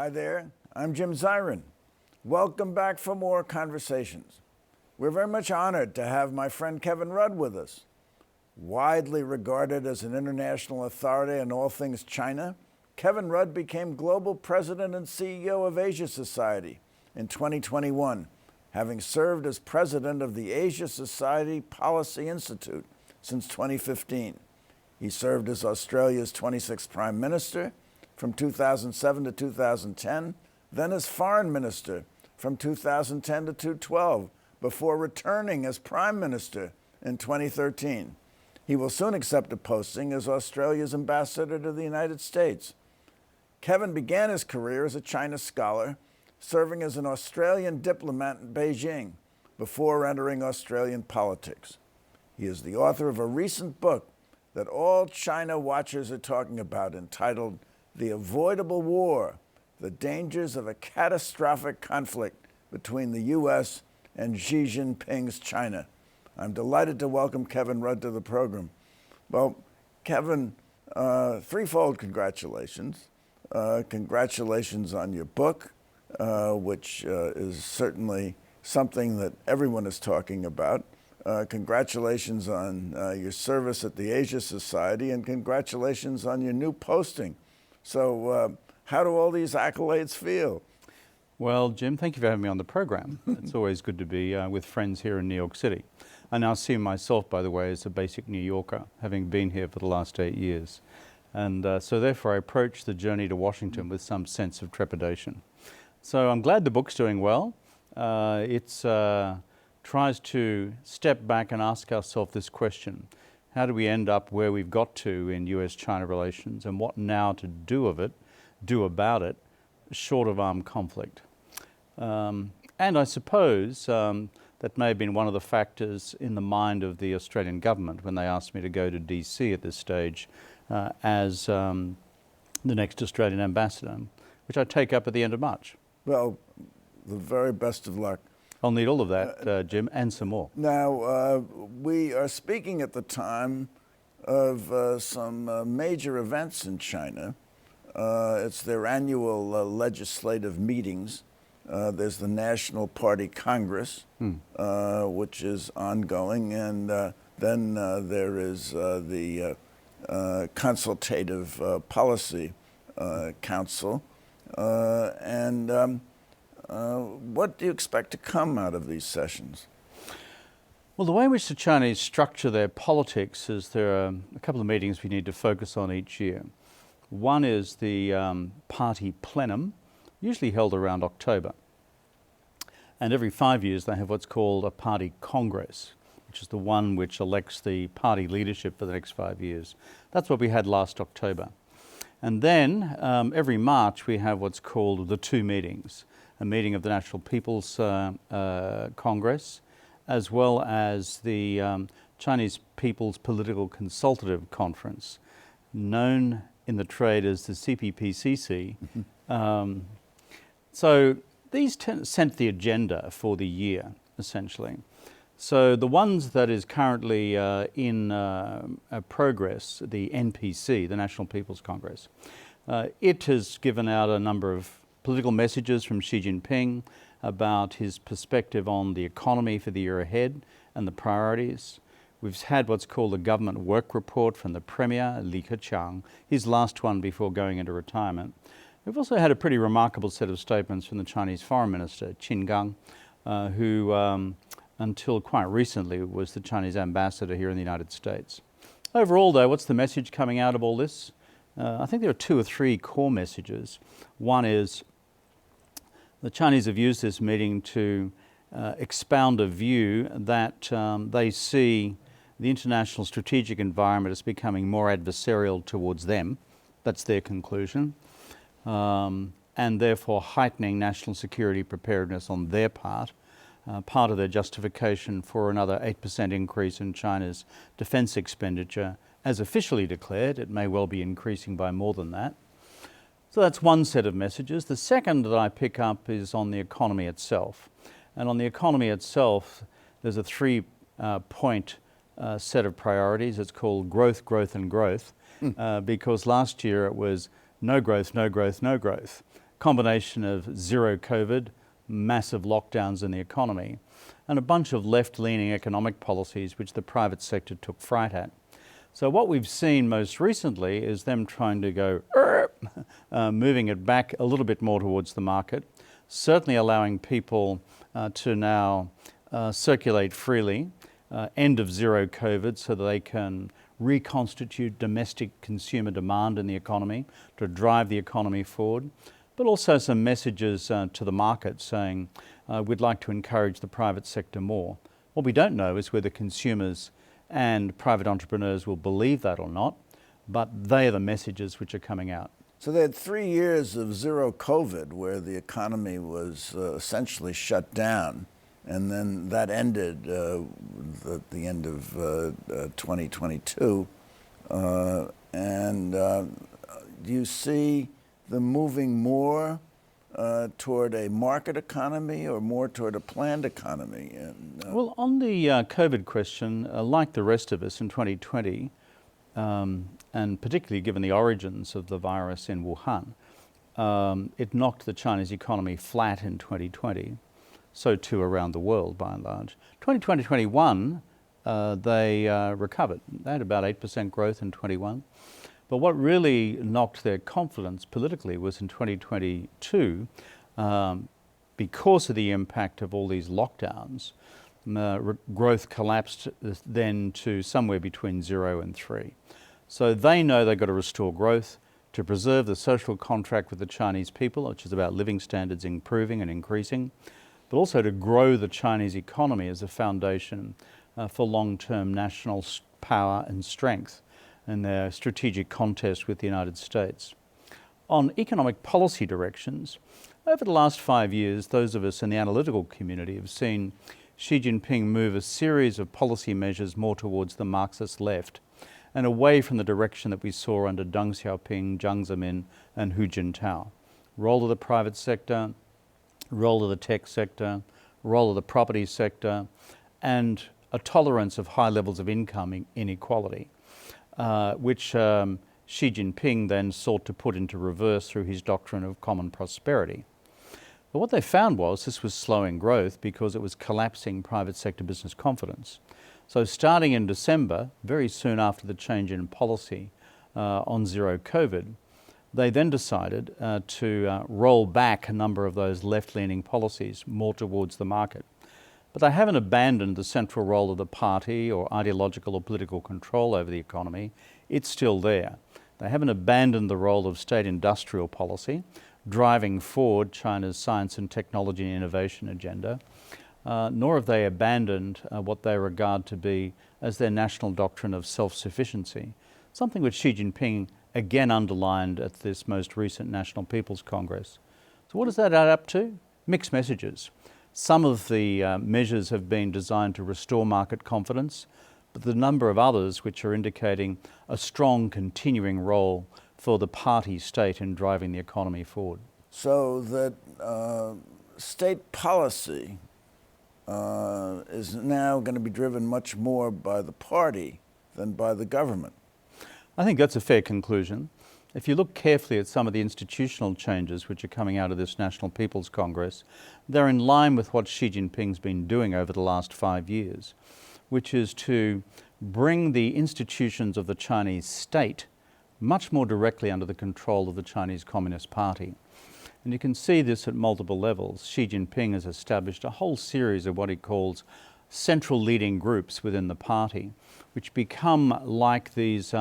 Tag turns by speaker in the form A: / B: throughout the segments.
A: Hi there, I'm Jim Zirin. Welcome back for more conversations. We're very much honored to have my friend Kevin Rudd with us. Widely regarded as an international authority on all things China, Kevin Rudd became global president and CEO of Asia Society in 2021, having served as president of the Asia Society Policy Institute since 2015. He served as Australia's 26th Prime Minister from 2007 to 2010, then as Foreign Minister from 2010 to 2012, before returning as Prime Minister in 2013. He will soon accept a posting as Australia's ambassador to the United States. Kevin began his career as a China scholar, serving as an Australian diplomat in Beijing before entering Australian politics. He is the author of a recent book that all China watchers are talking about, entitled The Avoidable War, The Dangers of a Catastrophic Conflict Between the U.S. and Xi Jinping's China. I'm delighted to welcome Kevin Rudd to the program. Well, Kevin, threefold congratulations. Congratulations on your book, which is certainly something that everyone is talking about. Congratulations on your service at the Asia Society, and congratulations on your new posting. So how do all these accolades feel?
B: Well, Jim, thank you for having me on the program. It's always good to be with friends here in New York City. I now see myself, by the way, as a basic New Yorker, having been here for the last 8 years. And so therefore I approach the journey to Washington with some sense of trepidation. So I'm glad the book's doing well. It tries to step back and ask ourselves this question: how do we end up where we've got to in US-China relations, and what now to do about it, short of armed conflict? And I suppose that may have been one of the factors in the mind of the Australian government when they asked me to go to DC at this stage as the next Australian ambassador, which I take up at the end of March.
A: Well, the very best of luck.
B: I'll need all of that, Jim, and some more.
A: Now, we are speaking at the time of some major events in China. It's their annual legislative meetings. There's the National Party Congress, which is ongoing, and then there is the Consultative Policy Council. What do you expect to come out of these sessions?
B: Well, the way in which the Chinese structure their politics is there are a couple of meetings we need to focus on each year. One is the party plenum, usually held around October. And every 5 years they have what's called a party congress, which is the one which elects the party leadership for the next 5 years. That's what we had last October. And then every March we have what's called the two meetings, a meeting of the National People's Congress, as well as the Chinese People's Political Consultative Conference, known in the trade as the CPPCC. So these set the agenda for the year, essentially. So the ones that is currently in progress, the NPC, the National People's Congress, it has given out a number of political messages from Xi Jinping about his perspective on the economy for the year ahead and the priorities. We've had what's called a government work report from the Premier, Li Keqiang, his last one before going into retirement. We've also had a pretty remarkable set of statements from the Chinese Foreign Minister, Qin Gang, who until quite recently was the Chinese ambassador here in the United States. Overall though, what's the message coming out of all this? I think there are two or three core messages. One is the Chinese have used this meeting to expound a view that they see the international strategic environment as becoming more adversarial towards them. That's their conclusion. And therefore heightening national security preparedness on their part. Part of their justification for another 8% increase in China's defense expenditure, as officially declared. It may well be increasing by more than that. So that's one set of messages. The second that I pick up is on the economy itself. And on the economy itself, there's a three-point set of priorities. It's called growth, growth, and growth, because last year it was no growth, no growth, no growth. combination of zero COVID, massive lockdowns in the economy, and a bunch of left-leaning economic policies which the private sector took fright at. So what we've seen most recently is them trying to go, moving it back a little bit more towards the market, certainly allowing people to now circulate freely, end of zero COVID, so that they can reconstitute domestic consumer demand in the economy to drive the economy forward, but also some messages to the market saying we'd like to encourage the private sector more. What we don't know is whether consumers and private entrepreneurs will believe that or not, but they are the messages which are coming out.
A: So they had 3 years of zero COVID where the economy was essentially shut down, and then that ended at the end of 2022. Do you see them moving more toward a market economy or more toward a planned economy?
B: Well, on the COVID question, like the rest of us in 2020, and particularly given the origins of the virus in Wuhan, it knocked the Chinese economy flat in 2020, so too around the world by and large. 2020-21, they recovered. They had about 8% growth in 21. But what really knocked their confidence politically was in 2022, because of the impact of all these lockdowns, growth collapsed then to somewhere between 0 and 3. So they know they've got to restore growth to preserve the social contract with the Chinese people, which is about living standards improving and increasing, but also to grow the Chinese economy as a foundation for long-term national power and strength in their strategic contest with the United States. On economic policy directions, over the last 5 years, those of us in the analytical community have seen Xi Jinping move a series of policy measures more towards the Marxist left and away from the direction that we saw under Deng Xiaoping, Jiang Zemin and Hu Jintao. Role of the private sector, role of the tech sector, role of the property sector, and a tolerance of high levels of income inequality, which Xi Jinping then sought to put into reverse through his doctrine of common prosperity. But what they found was this was slowing growth because it was collapsing private sector business confidence. So starting in December, very soon after the change in policy on zero COVID, they then decided to roll back a number of those left-leaning policies more towards the market. But they haven't abandoned the central role of the party or ideological or political control over the economy. It's still there. They haven't abandoned the role of state industrial policy, driving forward China's science and technology and innovation agenda, nor have they abandoned what they regard to be as their national doctrine of self-sufficiency, something which Xi Jinping again underlined at this most recent National People's Congress. So what does that add up to? Mixed messages. Some of the measures have been designed to restore market confidence, but the number of others which are indicating a strong continuing role for the party state in driving the economy forward.
A: So that state policy is now going to be driven much more by the party than by the government.
B: I think that's a fair conclusion. If you look carefully at some of the institutional changes which are coming out of this National People's Congress, they're in line with what Xi Jinping's been doing over the last 5 years, which is to bring the institutions of the Chinese state much more directly under the control of the Chinese Communist Party. And you can see this at multiple levels. Xi Jinping has established a whole series of what he calls central leading groups within the party, which become like these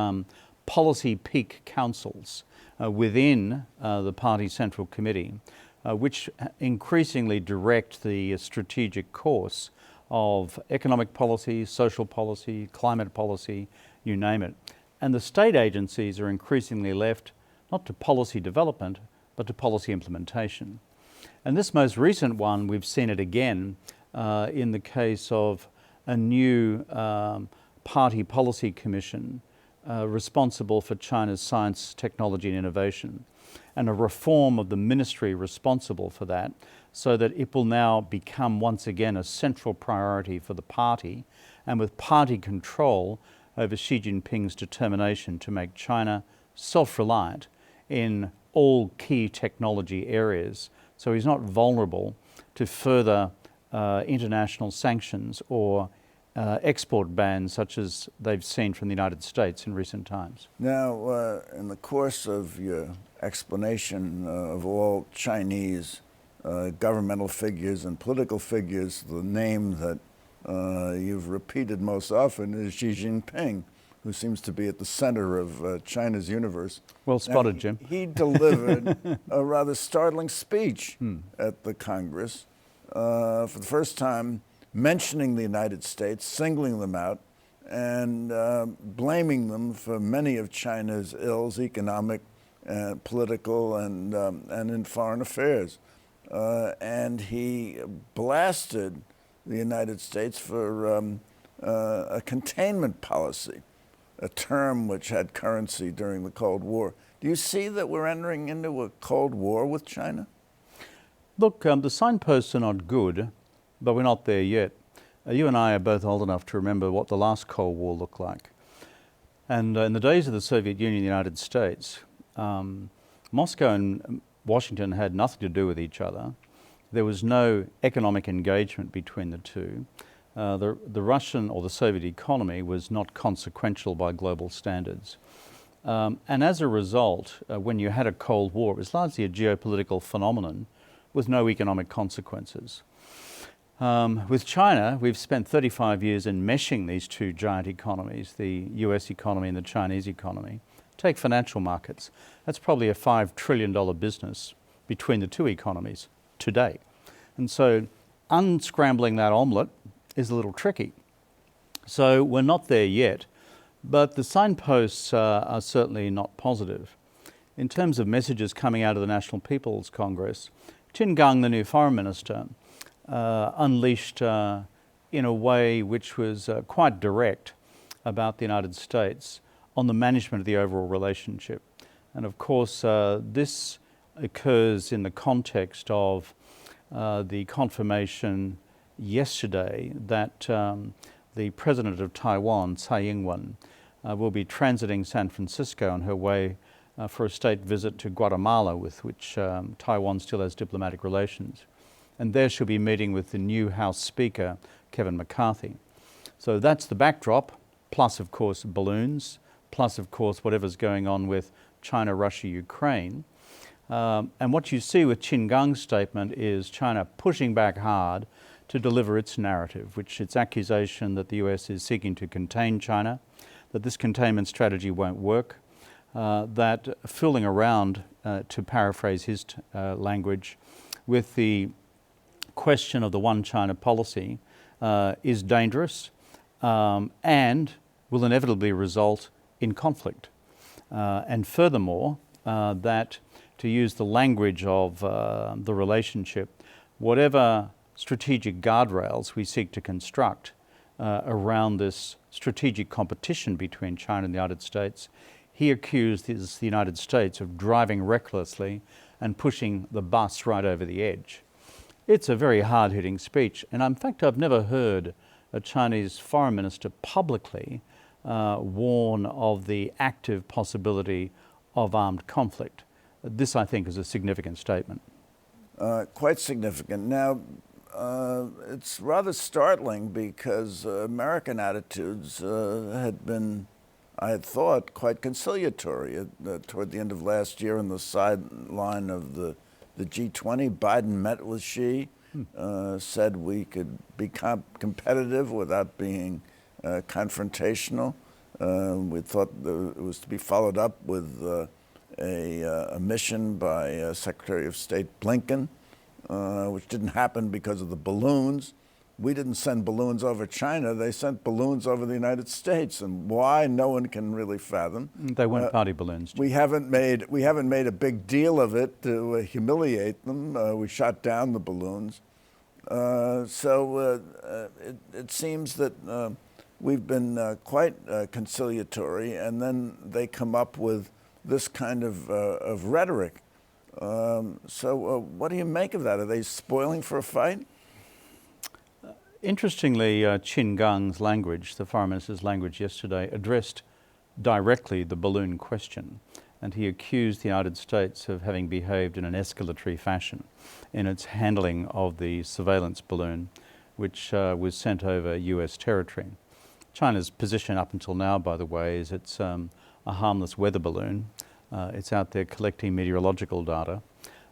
B: policy peak councils within the party central committee, which increasingly direct the strategic course of economic policy, social policy, climate policy, you name it. And the state agencies are increasingly left not to policy development, but to policy implementation. And this most recent one, we've seen it again in the case of a new party policy commission responsible for China's science, technology and innovation, and a reform of the ministry responsible for that, so that it will now become once again a central priority for the party, and with party control over Xi Jinping's determination to make China self-reliant in all key technology areas. So he's not vulnerable to further international sanctions or export bans such as they've seen from the United States in recent times.
A: Now, in the course of your explanation of all Chinese governmental figures and political figures, the name that you've repeated most often is Xi Jinping, who seems to be at the center of China's universe.
B: Well spotted,
A: now,
B: Jim.
A: He delivered a rather startling speech at the Congress, for the first time mentioning the United States, singling them out, and blaming them for many of China's ills, economic, political, and in foreign affairs. And he blasted the United States for a containment policy, a term which had currency during the Cold War. Do you see that we're entering into a Cold War with China?
B: Look, the signposts are not good, but we're not there yet. You and I are both old enough to remember what the last Cold War looked like. And in the days of the Soviet Union and the United States, Moscow and Washington had nothing to do with each other. There was no economic engagement between the two. The Russian or the Soviet economy was not consequential by global standards. And as a result, when you had a Cold War, it was largely a geopolitical phenomenon with no economic consequences. With China, we've spent 35 years enmeshing these two giant economies, the US economy and the Chinese economy. Take financial markets. That's probably a $5 trillion business between the two economies today. And so unscrambling that omelette is a little tricky. So we're not there yet, but the signposts are certainly not positive. In terms of messages coming out of the National People's Congress, Qin Gang, the new foreign minister, unleashed in a way which was quite direct about the United States on the management of the overall relationship. And of course, this occurs in the context of the confirmation yesterday that the president of Taiwan, Tsai Ing-wen, will be transiting San Francisco on her way for a state visit to Guatemala, with which Taiwan still has diplomatic relations. And there she'll be meeting with the new House Speaker, Kevin McCarthy. So that's the backdrop, plus of course balloons, plus of course whatever's going on with China, Russia, Ukraine. And what you see with Qin Gang's statement is China pushing back hard to deliver its narrative, which its accusation that the US is seeking to contain China, that this containment strategy won't work, that fooling around, to paraphrase his language, with the question of the one China policy is dangerous and will inevitably result in conflict. And furthermore, that, to use the language of the relationship, whatever strategic guardrails we seek to construct around this strategic competition between China and the United States, he accused the United States of driving recklessly and pushing the bus right over the edge. It's a very hard-hitting speech, and in fact I've never heard a Chinese foreign minister publicly warn of the active possibility of armed conflict. This, I think, is a significant statement.
A: Quite significant. Now, it's rather startling because American attitudes had been, I had thought, quite conciliatory. Toward the end of last year, on the sideline of the G20, Biden met with Xi, said we could be competitive without being confrontational. We thought it was to be followed up with a mission by Secretary of State Blinken, which didn't happen because of the balloons. We didn't send balloons over China. They sent balloons over the United States, and why, no one can really fathom.
B: They weren't party balloons.
A: We haven't made a big deal of it to humiliate them. We shot down the balloons. So it seems that we've been quite conciliatory, and then they come up with this kind of rhetoric. So what do you make of that? Are they spoiling for a fight?
B: Interestingly, Qin Gang's language, the foreign minister's language yesterday, addressed directly the balloon question. and he accused the United States of having behaved in an escalatory fashion in its handling of the surveillance balloon which was sent over US territory. China's position up until now, by the way, is it's a harmless weather balloon. It's out there collecting meteorological data.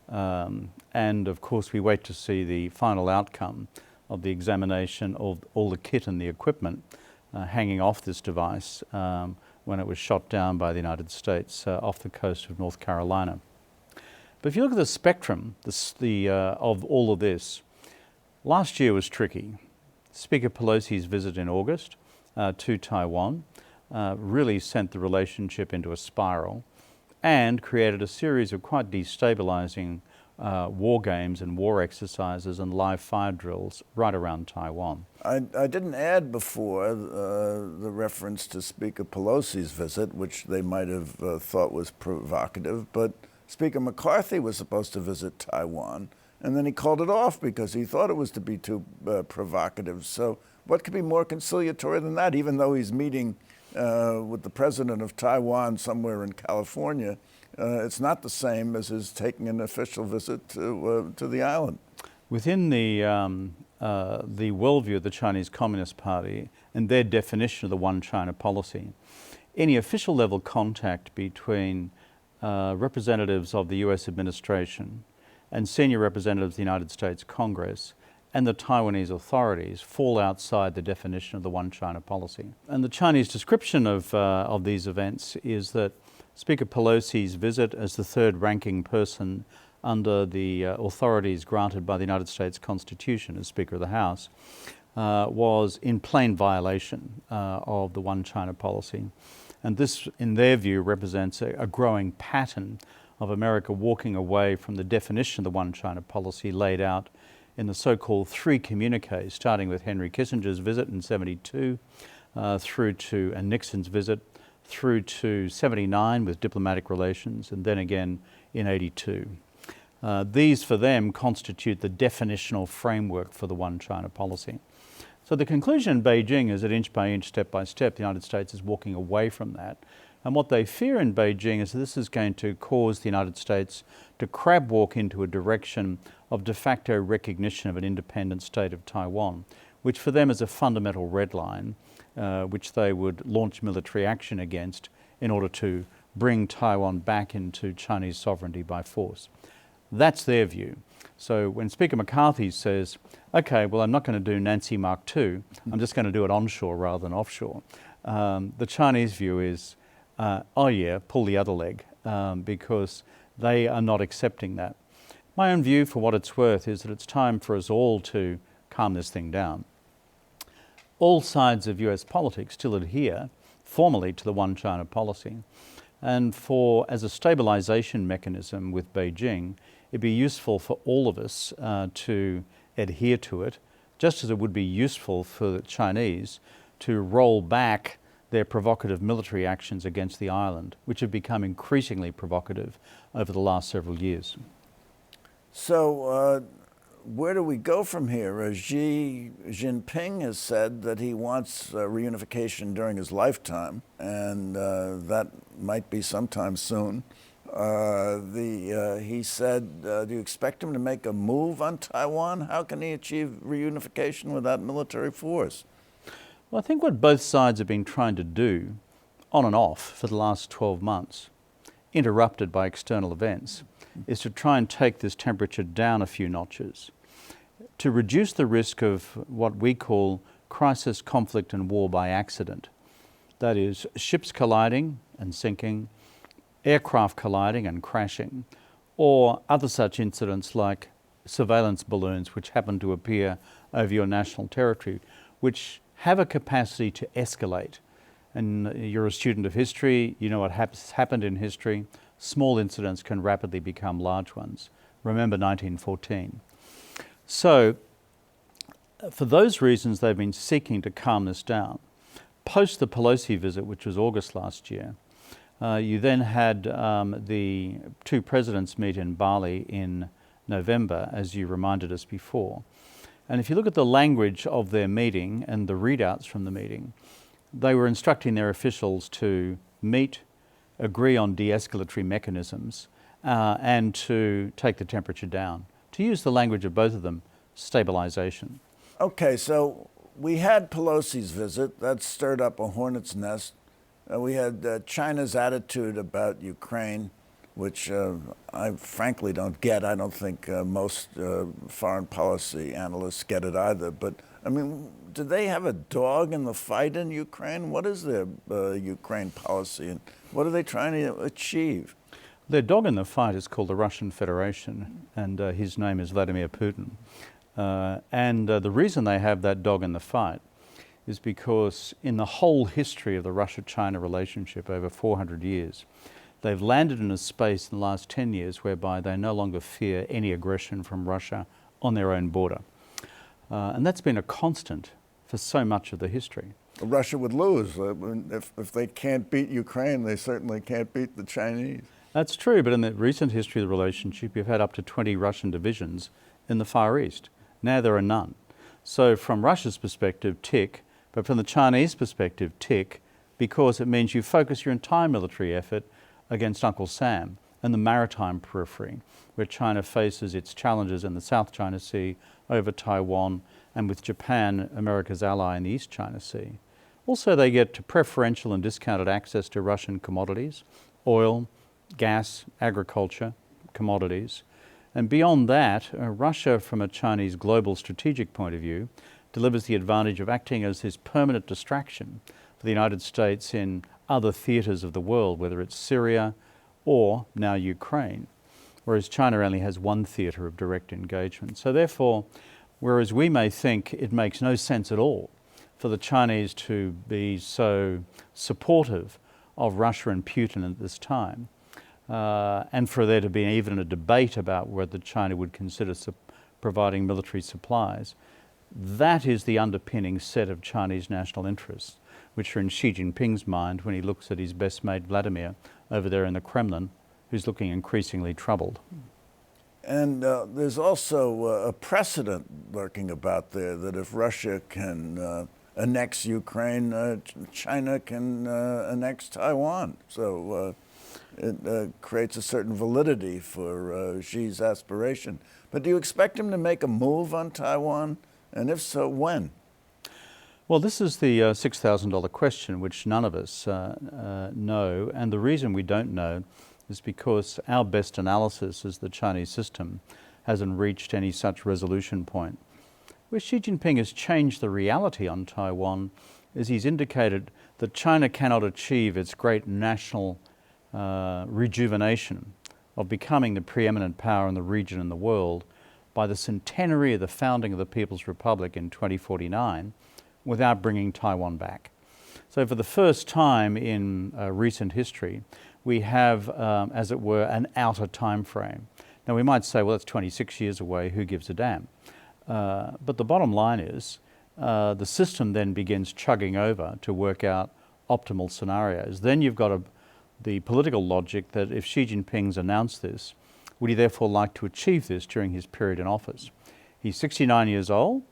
B: And of course we wait to see the final outcome of the examination of all the kit and the equipment hanging off this device when it was shot down by the United States off the coast of North Carolina. But if you look at the spectrum of all of this, last year was tricky. Speaker Pelosi's visit in August to Taiwan really sent the relationship into a spiral and created a series of quite destabilizing war games and war exercises and live fire drills right around Taiwan.
A: I didn't add before the reference to Speaker Pelosi's visit, which they might have thought was provocative, but Speaker McCarthy was supposed to visit Taiwan, and then he called it off because he thought it was to be too provocative. So what could be more conciliatory than that, even though he's meeting with the president of Taiwan somewhere in California? It's not the same as his taking an official visit to the island.
B: Within the worldview of the Chinese Communist Party and their definition of the One China policy, any official level contact between representatives of the US administration and senior representatives of the United States Congress and the Taiwanese authorities fall outside the definition of the One China policy. And the Chinese description of these events is that Speaker Pelosi's visit as the third ranking person under the authorities granted by the United States Constitution as Speaker of the House was in plain violation of the One China policy. And this, in their view, represents a growing pattern of America walking away from the definition of the One China policy laid out in the so-called three communiques, starting with Henry Kissinger's visit in '72, through to Nixon's visit, through to '79 with diplomatic relations, and then again in '82. These, for them, constitute the definitional framework for the One China policy. So the conclusion in Beijing is that inch by inch, step by step, the United States is walking away from that. And what they fear in Beijing is that this is going to cause the United States to crab walk into a direction of de facto recognition of an independent state of Taiwan, which for them is a fundamental red line, which they would launch military action against in order to bring Taiwan back into Chinese sovereignty by force. That's their view. So when Speaker McCarthy says, okay, well, I'm not going to do Nancy Mark II, I'm just going to do it onshore rather than offshore, the Chinese view is, oh yeah, pull the other leg, because they are not accepting that. My own view, for what it's worth, is that it's time for us all to calm this thing down. All sides of US politics still adhere formally to the One China policy. And as a stabilization mechanism with Beijing, it'd be useful for all of us to adhere to it, just as it would be useful for the Chinese to roll back their provocative military actions against the island, which have become increasingly provocative over the last several years.
A: So where do we go from here? Xi Jinping has said that he wants reunification during his lifetime, and that might be sometime soon. He said, do you expect him to make a move on Taiwan? How can he achieve reunification without military force?
B: Well, I think what both sides have been trying to do, on and off, for the last 12 months, interrupted by external events, is to try and take this temperature down a few notches, to reduce the risk of what we call crisis, conflict, and war by accident. That is, ships colliding and sinking, aircraft colliding and crashing, or other such incidents like surveillance balloons which happen to appear over your national territory, which have a capacity to escalate. And you're a student of history, you know what has happened in history. Small incidents can rapidly become large ones. Remember 1914. So, for those reasons, they've been seeking to calm this down. Post the Pelosi visit, which was August last year, you then had the two presidents meet in Bali in November, as you reminded us before. And if you look at the language of their meeting and the readouts from the meeting, they were instructing their officials to meet, agree on de-escalatory mechanisms, and to take the temperature down. To use the language of both of them, stabilization.
A: Okay, so we had Pelosi's visit. That stirred up a hornet's nest. We had China's attitude about Ukraine, which I frankly don't get. I don't think most foreign policy analysts get it either. But, I mean, do they have a dog in the fight in Ukraine? What is their Ukraine policy, and what are they trying to achieve?
B: Their dog in the fight is called the Russian Federation, and his name is Vladimir Putin. And the reason they have that dog in the fight is because in the whole history of the Russia-China relationship over 400 years, they've landed in a space in the last 10 years whereby they no longer fear any aggression from Russia on their own border. And that's been a constant for so much of the history.
A: Russia would lose. If they can't beat Ukraine, they certainly can't beat the Chinese.
B: That's true, but in the recent history of the relationship, you've had up to 20 Russian divisions in the Far East. Now there are none. So from Russia's perspective, tick, but from the Chinese perspective, tick, because it means you focus your entire military effort against Uncle Sam and the maritime periphery, where China faces its challenges in the South China Sea, over Taiwan, and with Japan, America's ally in the East China Sea. Also, they get preferential and discounted access to Russian commodities, oil, gas, agriculture, commodities. And beyond that, Russia, from a Chinese global strategic point of view, delivers the advantage of acting as this permanent distraction for the United States in other theatres of the world, whether it's Syria or now Ukraine, whereas China only has one theatre of direct engagement. So therefore, whereas we may think it makes no sense at all for the Chinese to be so supportive of Russia and Putin at this time, and for there to be even a debate about whether China would consider providing military supplies, that is the underpinning set of Chinese national interests, which are in Xi Jinping's mind when he looks at his best mate Vladimir over there in the Kremlin, who's looking increasingly troubled.
A: And there's also a precedent lurking about there that if Russia can annex Ukraine, China can annex Taiwan. So it creates a certain validity for Xi's aspiration. But do you expect him to make a move on Taiwan? And if so, when?
B: Well, this is the $6,000 question, which none of us know. And the reason we don't know is because our best analysis is the Chinese system hasn't reached any such resolution point. Where Xi Jinping has changed the reality on Taiwan is he's indicated that China cannot achieve its great national rejuvenation of becoming the preeminent power in the region and the world by the centenary of the founding of the People's Republic in 2049 without bringing Taiwan back. So for the first time in recent history, we have, as it were, an outer time frame. Now we might say, well, that's 26 years away, who gives a damn? But the bottom line is, the system then begins chugging over to work out optimal scenarios. Then you've got the political logic that if Xi Jinping's announced this, would he therefore like to achieve this during his period in office? He's 69 years old.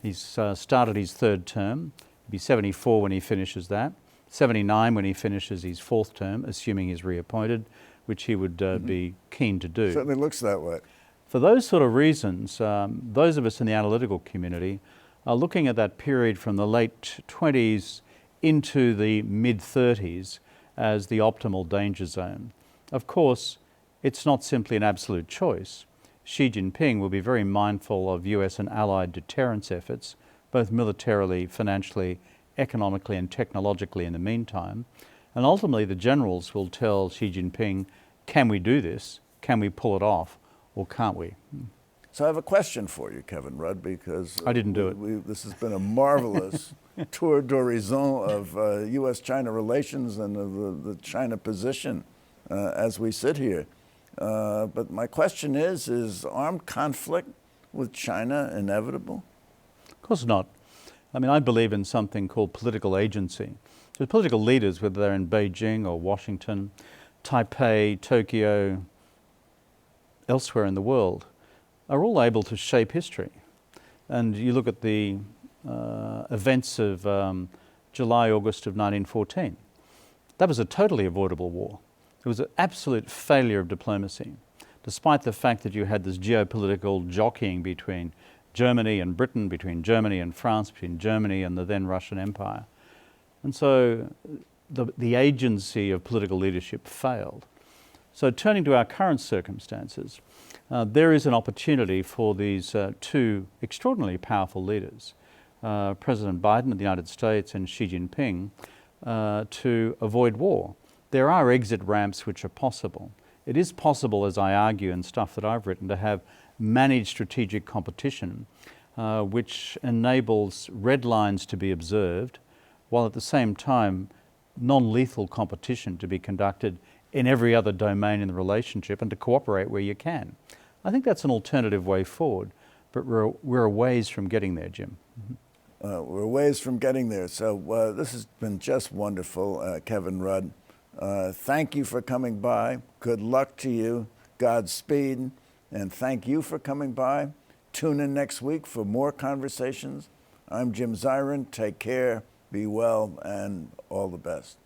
B: He's started his third term. He'll be 74 when he finishes that. 79 when he finishes his fourth term, assuming he's reappointed, which he would be keen to do.
A: Certainly looks that way.
B: For those sort of reasons, those of us in the analytical community are looking at that period from the late 20s into the mid-30s as the optimal danger zone. Of course, it's not simply an absolute choice. Xi Jinping will be very mindful of US and allied deterrence efforts, both militarily, financially, economically and technologically in the meantime. And ultimately the generals will tell Xi Jinping, can we do this? Can we pull it off? Or can't we?
A: So I have a question for you, Kevin Rudd, because
B: I didn't do it.
A: This has been a marvelous tour d'horizon of U.S.-China relations and of the China position as we sit here. But my question is armed conflict with China inevitable?
B: Of course not. I mean, I believe in something called political agency. The political leaders, whether they're in Beijing or Washington, Taipei, Tokyo, elsewhere in the world, are all able to shape history. And you look at the events of July, August of 1914. That was a totally avoidable war. It was an absolute failure of diplomacy, despite the fact that you had this geopolitical jockeying between Germany and Britain, between Germany and France, between Germany and the then Russian Empire. And so the agency of political leadership failed. So turning to our current circumstances, there is an opportunity for these two extraordinarily powerful leaders, President Biden of the United States and Xi Jinping, to avoid war. There are exit ramps which are possible. It is possible, as I argue in stuff that I've written, to have managed strategic competition, which enables red lines to be observed, while at the same time non-lethal competition to be conducted in every other domain in the relationship and to cooperate where you can. I think that's an alternative way forward, but we're a ways from getting there, Jim.
A: We're a ways from getting there. So this has been just wonderful, Kevin Rudd. Thank you for coming by. Good luck to you. Godspeed. And thank you for coming by. Tune in next week for more conversations. I'm Jim Zirin. Take care, be well, and all the best.